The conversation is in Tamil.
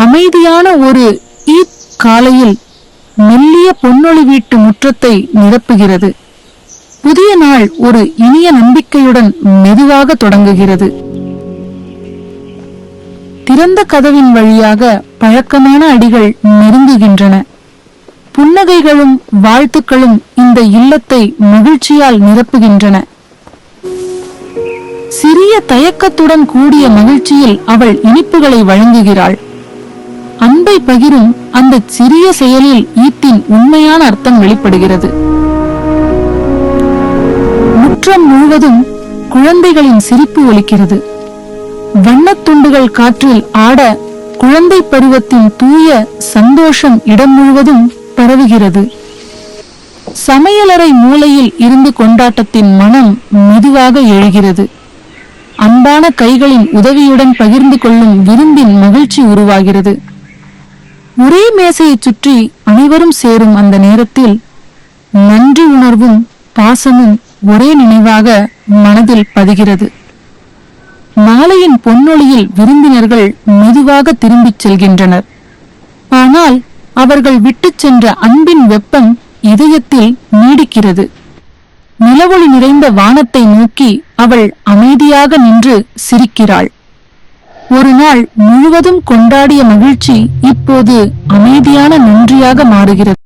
அமைதியான ஒரு ஈத் காலையில் மெல்லிய பொன்னொளி வீட்டு முற்றத்தை நிரப்புகிறது. புதிய நாள் ஒரு இனிய நம்பிக்கையுடன் மெதுவாக தொடங்குகிறது. திறந்த கதவின் வழியாக பழக்கமான அடிகள் நெருங்குகின்றன. புன்னகைகளும் வாழ்த்துக்களும் இந்த இல்லத்தை மகிழ்ச்சியால் நிரப்புகின்றன. சிறிய தயக்கத்துடன் கூடிய மகிழ்ச்சியில் அவள் இனிப்புகளை வழங்குகிறாள். அன்பை பகிரும் அந்த சிறிய செயலில் ஈத்தின் உண்மையான அர்த்தம் வெளிப்படுகிறது. முற்றம் முழுவதும் குழந்தைகளின் சிரிப்பு ஒலிக்கிறது. வண்ணத்துண்டுகள் காற்றில் ஆட குழந்தை பருவத்தின் தூய சந்தோஷம் இடம் முழுவதும் பரவுகிறது. சமையலறை மூலையில் இருந்து கொண்டாட்டத்தின் மனம் மெதுவாக எழுகிறது. அன்பான கைகளின் உதவியுடன் பகிர்ந்து கொள்ளும் விருந்தின் மகிழ்ச்சி உருவாகிறது. ஒரே மேசையை சுற்றி அனைவரும் சேரும் அந்த நேரத்தில் நன்றி உணர்வும் பாசமும் ஒரே நினைவாக மனதில் பதிகிறது. மாலையின் பொன்னொளியில் விருந்தினர்கள் மெதுவாக திரும்பிச் செல்கின்றனர். ஆனால் அவர்கள் விட்டுச் சென்ற அன்பின் வெப்பம் இதயத்தில் நீடிக்கிறது. நிலவொளி நிறைந்த வானத்தை நோக்கி அவள் அமைதியாக நின்று சிரிக்கிறாள். ஒரு நாள் முழுவதும் கொண்டாடிய மகிழ்ச்சி இப்போது அமைதியான நன்றியாக மாறுகிறது.